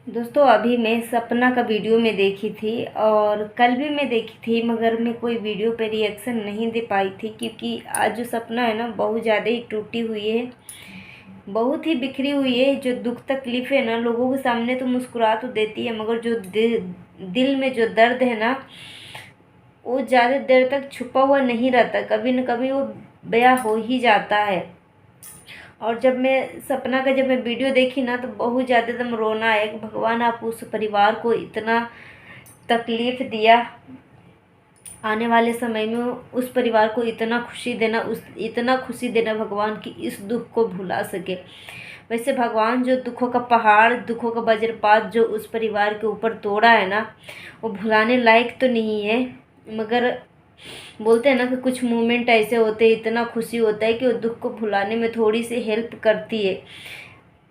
दोस्तों अभी मैं सपना का वीडियो में देखी थी और कल भी मैं देखी थी, मगर मैं कोई वीडियो पे रिएक्शन नहीं दे पाई थी क्योंकि आज जो सपना है ना बहुत ज़्यादा ही टूटी हुई है, बहुत ही बिखरी हुई है। जो दुख तकलीफ है ना, लोगों के सामने तो मुस्कुरा तो देती है, मगर जो दिल में जो दर्द है ना, वो ज़्यादा देर तक छुपा हुआ नहीं रहता, कभी न कभी वो बयां हो ही जाता है। और जब मैं वीडियो देखी ना तो बहुत ज़्यादा एकदम रोना आया कि भगवान आप उस परिवार को इतना तकलीफ़ दिया, आने वाले समय में उस परिवार को इतना खुशी देना भगवान कि इस दुख को भुला सके। वैसे भगवान जो दुखों का पहाड़, दुखों का वज्रपात जो उस परिवार के ऊपर तोड़ा है ना, वो भुलाने लायक तो नहीं है। मगर बोलते हैं ना कि कुछ मोमेंट ऐसे होते हैं, इतना खुशी होता है कि वो दुख को भुलाने में थोड़ी सी हेल्प करती है।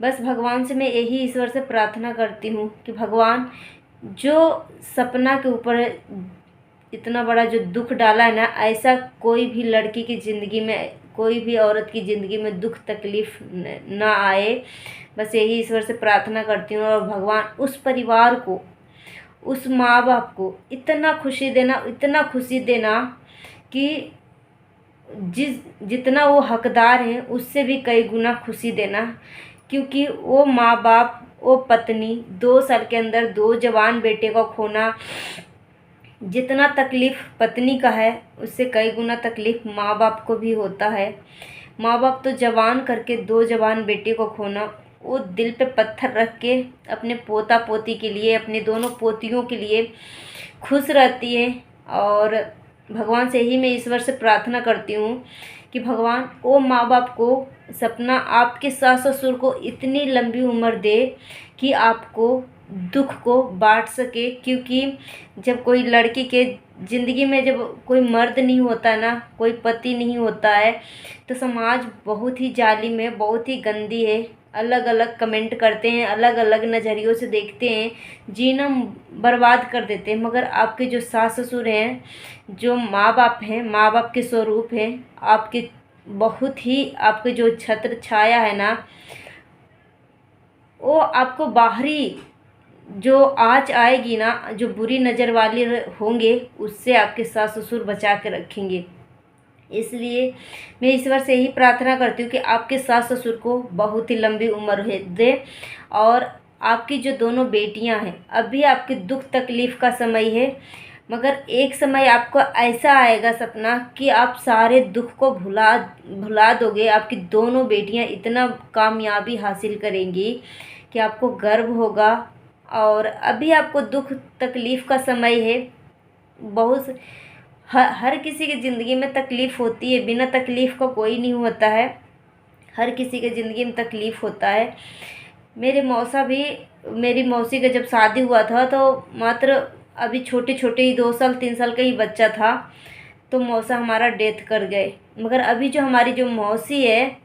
बस भगवान से मैं यही ईश्वर से प्रार्थना करती हूँ कि भगवान जो सपना के ऊपर इतना बड़ा जो दुख डाला है ना, ऐसा कोई भी लड़की की ज़िंदगी में, कोई भी औरत की ज़िंदगी में दुख तकलीफ़ ना आए। बस यही ईश्वर से प्रार्थना करती हूँ। और भगवान उस परिवार को, उस माँ बाप को इतना खुशी देना, इतना खुशी देना कि जितना वो हकदार हैं उससे भी कई गुना खुशी देना। क्योंकि वो माँ बाप, वो पत्नी, 2 साल के अंदर 2 जवान बेटे को खोना, जितना तकलीफ़ पत्नी का है उससे कई गुना तकलीफ़ माँ बाप को भी होता है। माँ बाप तो जवान करके 2 जवान बेटे को खोना, वो दिल पे पत्थर रख के अपने पोता पोती के लिए, अपने दोनों पोतियों के लिए खुश रहती है। और भगवान से ही मैं ईश्वर से प्रार्थना करती हूँ कि भगवान वो माँ बाप को, सपना आपके सास ससुर को इतनी लंबी उम्र दे कि आपको दुख को बांट सके। क्योंकि जब कोई लड़की के ज़िंदगी में जब कोई मर्द नहीं होता ना, कोई पति नहीं होता है, तो समाज बहुत ही जालिम है, बहुत ही गंदी है। अलग अलग कमेंट करते हैं, अलग अलग नज़रियों से देखते हैं, जीना बर्बाद कर देते हैं। मगर आपके जो सास ससुर हैं, जो माँ बाप हैं, माँ बाप के स्वरूप हैं, आपके बहुत ही, आपके जो छत्र छाया है ना, वो आपको बाहरी जो आँच आएगी ना, जो बुरी नज़र वाले होंगे, उससे आपके सास ससुर बचा के रखेंगे। इसलिए मैं ईश्वर से यही प्रार्थना करती हूँ कि आपके सास ससुर को बहुत ही लंबी उम्र दे। और आपकी जो दोनों बेटियां हैं, अभी आपके दुख तकलीफ़ का समय है, मगर एक समय आपको ऐसा आएगा सपना कि आप सारे दुख को भुला भुला दोगे। आपकी दोनों बेटियां इतना कामयाबी हासिल करेंगी कि आपको गर्व होगा। और अभी आपको दुख तकलीफ़ का समय है। बहुत हर किसी की ज़िंदगी में तकलीफ़ होती है, बिना तकलीफ़ का कोई नहीं होता है। हर किसी के ज़िंदगी में तकलीफ़ होता है। मेरी मौसी का जब शादी हुआ था तो मात्र अभी छोटे छोटे ही 2 साल 3 साल का ही बच्चा था, तो मौसा हमारा डेथ कर गए। मगर अभी जो हमारी जो मौसी है,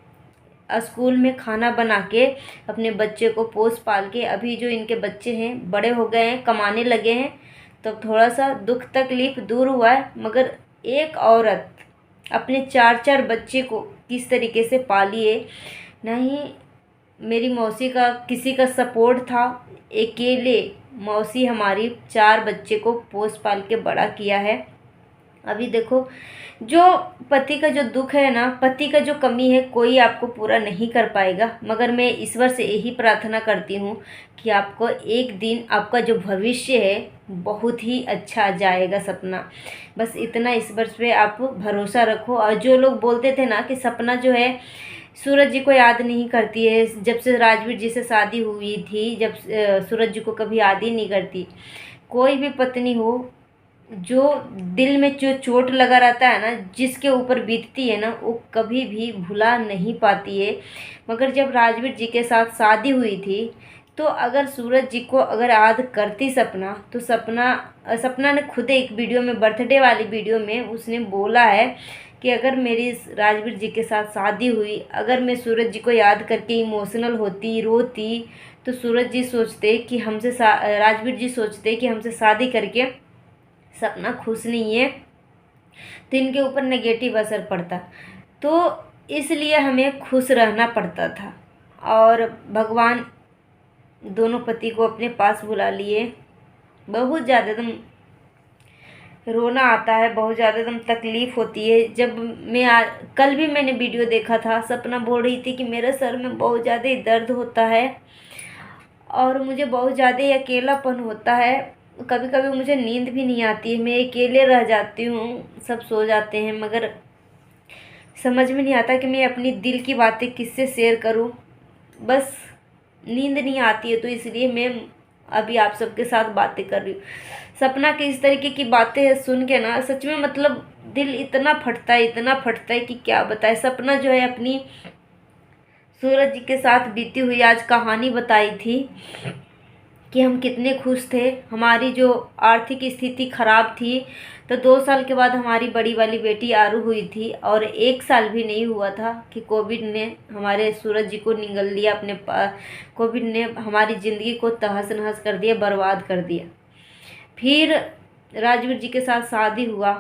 स्कूल में खाना बना के अपने बच्चे को पोस पाल के, अभी जो इनके बच्चे हैं बड़े हो गए हैं, कमाने लगे हैं, तो थोड़ा सा दुख तकलीफ़ दूर हुआ है। मगर एक औरत अपने 4-4 बच्चे को किस तरीके से पाली है, नहीं मेरी मौसी का किसी का सपोर्ट था, अकेले मौसी हमारी 4 बच्चे को पोस पाल के बड़ा किया है। अभी देखो, जो पति का जो दुख है ना, पति का जो कमी है, कोई आपको पूरा नहीं कर पाएगा। मगर मैं ईश्वर से यही प्रार्थना करती हूँ कि आपको एक दिन आपका जो भविष्य है बहुत ही अच्छा जाएगा सपना। बस इतना ईश्वर पे आप भरोसा रखो। और जो लोग बोलते थे ना कि सपना जो है सूरज जी को याद नहीं करती है, जब से राजवीर जी से शादी हुई थी, जब सूरज जी को कभी याद ही नहीं करती। कोई भी पत्नी हो, जो दिल में जो चोट लगा रहता है ना, जिसके ऊपर बीतती है ना, वो कभी भी भुला नहीं पाती है। मगर जब राजवीर जी के साथ शादी हुई थी, तो अगर सूरज जी को अगर याद करती सपना, तो सपना ने खुद एक वीडियो में, बर्थडे वाली वीडियो में उसने बोला है कि अगर मेरी राजवीर जी के साथ शादी हुई, अगर मैं सूरज जी को याद करके इमोशनल होती, रोती, तो सूरज जी सोचते कि राजवीर जी सोचते कि हमसे शादी करके सपना खुश नहीं है, तो इनके ऊपर नेगेटिव असर पड़ता। तो इसलिए हमें खुश रहना पड़ता था। और भगवान दोनों पति को अपने पास बुला लिए। बहुत ज़्यादा एकदम रोना आता है, बहुत ज़्यादा एकदम तकलीफ़ होती है। जब मैं कल भी मैंने वीडियो देखा था, सपना बोल रही थी कि मेरे सर में बहुत ज़्यादा दर्द होता है और मुझे बहुत ज़्यादा अकेलापन होता है। कभी कभी मुझे नींद भी नहीं आती है, मैं अकेले रह जाती हूँ, सब सो जाते हैं, मगर समझ में नहीं आता कि मैं अपनी दिल की बातें किससे शेयर करूँ। बस नींद नहीं आती है, तो इसलिए मैं अभी आप सबके साथ बातें कर रही हूँ। सपना के इस तरीके की बातें सुन के ना सच में मतलब दिल इतना फटता है, इतना फटता है कि क्या बताए। सपना जो है अपनी सूरज जी के साथ बीती हुई आज कहानी बताई थी कि हम कितने खुश थे। हमारी जो आर्थिक स्थिति खराब थी, तो 2 साल के बाद हमारी बड़ी वाली बेटी आरू हुई थी और 1 साल भी नहीं हुआ था कि कोविड ने हमारे सूरज जी को निगल लिया अपने कोविड ने हमारी ज़िंदगी को तहस नहस कर दिया, बर्बाद कर दिया। फिर राजवीर जी के साथ शादी हुआ।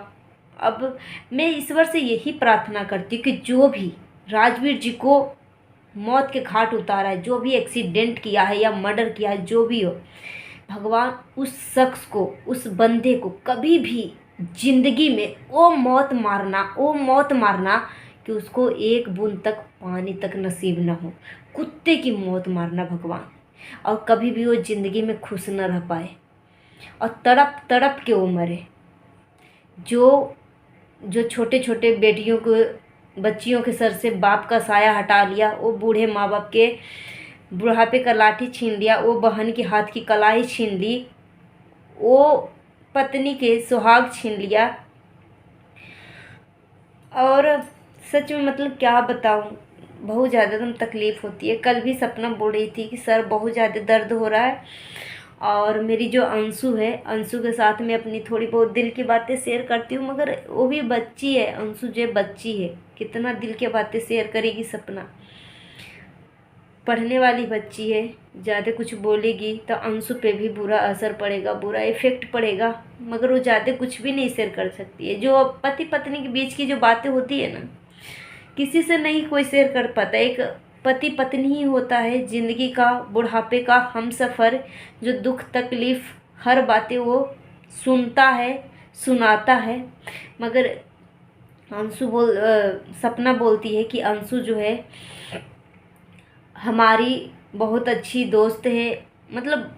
अब मैं ईश्वर से यही प्रार्थना करती हूँ कि जो भी राजवीर जी को मौत के घाट उतारा है, जो भी एक्सीडेंट किया है या मर्डर किया है, जो भी हो, भगवान उस शख्स को, उस बंदे को कभी भी जिंदगी में वो मौत मारना कि उसको एक बूंद तक पानी तक नसीब ना हो। कुत्ते की मौत मारना भगवान, और कभी भी वो ज़िंदगी में खुश न रह पाए और तड़प तड़प के वो मरे। जो जो छोटे छोटे बेटियों को, बच्चियों के सर से बाप का साया हटा लिया, वो बूढ़े माँ बाप के बुढ़ापे का लाठी छीन लिया, वो बहन के हाथ की कलाई छीन ली, वो पत्नी के सुहाग छीन लिया। और सच में मतलब क्या बताऊं, बहुत ज़्यादा एकदम तकलीफ़ होती है। कल भी सपना बोल रही थी कि सर बहुत ज़्यादा दर्द हो रहा है, और मेरी जो अंशु है, अंशु के साथ मैं अपनी थोड़ी बहुत दिल की बातें शेयर करती हूँ, मगर वो भी बच्ची है, अंशु जो बच्ची है, कितना दिल की बातें शेयर करेगी। सपना पढ़ने वाली बच्ची है, ज़्यादा कुछ बोलेगी तो अंशु पे भी बुरा असर पड़ेगा, बुरा इफ़ेक्ट पड़ेगा, मगर वो ज़्यादा कुछ भी नहीं शेयर कर सकती है। जो पति पत्नी के बीच की जो बातें होती है ना, किसी से नहीं कोई शेयर कर पाता। एक पति पत्नी ही होता है ज़िंदगी का, बुढ़ापे का हमसफ़र, जो दुख तकलीफ़ हर बातें वो सुनता है, सुनाता है। मगर सपना बोलती है कि अंशु जो है हमारी बहुत अच्छी दोस्त है, मतलब,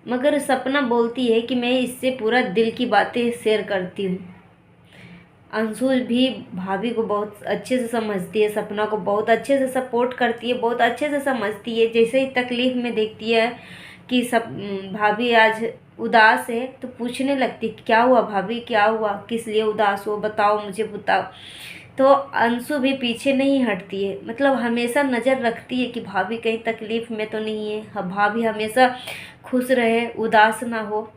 मगर सपना बोलती है कि मैं इससे पूरा दिल की बातें शेयर करती हूँ। अंशु भी भाभी को बहुत अच्छे से समझती है, सपना को बहुत अच्छे से सपोर्ट करती है, बहुत अच्छे से समझती है। जैसे ही तकलीफ़ में देखती है कि सब भाभी आज उदास है, तो पूछने लगती क्या हुआ भाभी, क्या हुआ, किस लिए उदास हो, बताओ, मुझे बताओ। तो अंशु भी पीछे नहीं हटती है, मतलब हमेशा नज़र रखती है कि भाभी कहीं तकलीफ़ में तो नहीं है, भाभी हमेशा खुश रहे, उदास ना हो।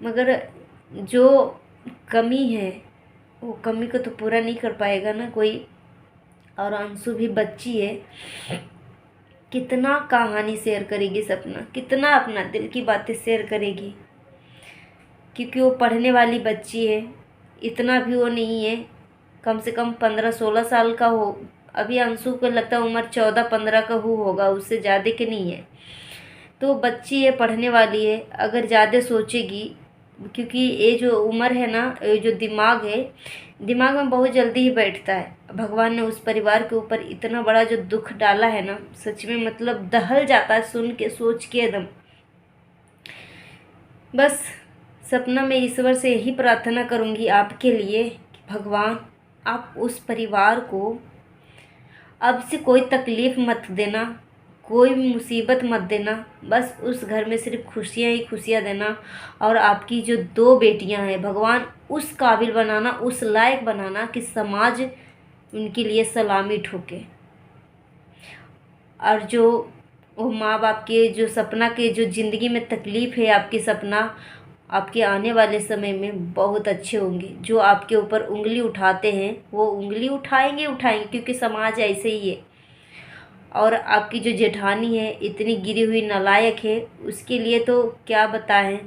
मगर जो कमी है, वो कमी को तो पूरा नहीं कर पाएगा ना कोई। और अंशु भी बच्ची है, कितना कहानी शेयर करेगी सपना, कितना अपना दिल की बातें शेयर करेगी, क्योंकि वो पढ़ने वाली बच्ची है। इतना भी वो नहीं है, कम से कम 15-16 साल का हो। अभी अंशु को लगता है उम्र 14-15 का होगा, उससे ज़्यादा के नहीं है। तो बच्ची है, पढ़ने वाली है, अगर ज़्यादा सोचेगी, क्योंकि ये जो उम्र है ना, ये जो दिमाग है, दिमाग में बहुत जल्दी ही बैठता है। भगवान ने उस परिवार के ऊपर इतना बड़ा जो दुख डाला है ना, सच में मतलब दहल जाता है सुन के, सोच के एकदम। बस सपना मैं ईश्वर से यही प्रार्थना करूँगी आपके लिए कि भगवान आप उस परिवार को अब से कोई तकलीफ़ मत देना, कोई मुसीबत मत देना, बस उस घर में सिर्फ खुशियाँ ही खुशियाँ देना। और आपकी जो 2 बेटियां हैं, भगवान उस काबिल बनाना, उस लायक बनाना कि समाज उनके लिए सलामी ठोके। और जो वो माँ बाप के जो सपना के जो ज़िंदगी में तकलीफ़ है, आपकी सपना आपके आने वाले समय में बहुत अच्छे होंगे। जो आपके ऊपर उंगली उठाते हैं वो उंगली उठाएंगे, क्योंकि समाज ऐसे ही है। और आपकी जो जेठानी है इतनी गिरी हुई नालायक है, उसके लिए तो क्या बताएं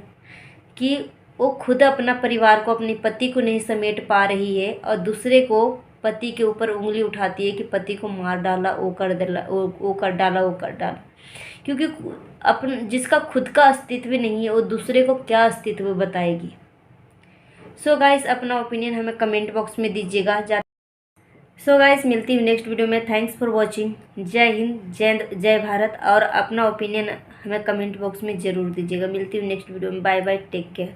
कि वो खुद अपना परिवार को, अपने पति को नहीं समेट पा रही है, और दूसरे को पति के ऊपर उंगली उठाती है कि पति को मार डाला, वो कर डाला, वो कर डाला। क्योंकि अपन जिसका खुद का अस्तित्व नहीं है वो दूसरे को क्या अस्तित्व बताएगी। सो गाइस, अपना ओपिनियन हमें कमेंट बॉक्स में दीजिएगा। सो गाइस, मिलती हूँ नेक्स्ट वीडियो में। Thanks for watching. जय हिंद, जय भारत। और अपना ओपिनियन हमें कमेंट बॉक्स में ज़रूर दीजिएगा। मिलती हूँ नेक्स्ट वीडियो में। Bye bye, take care.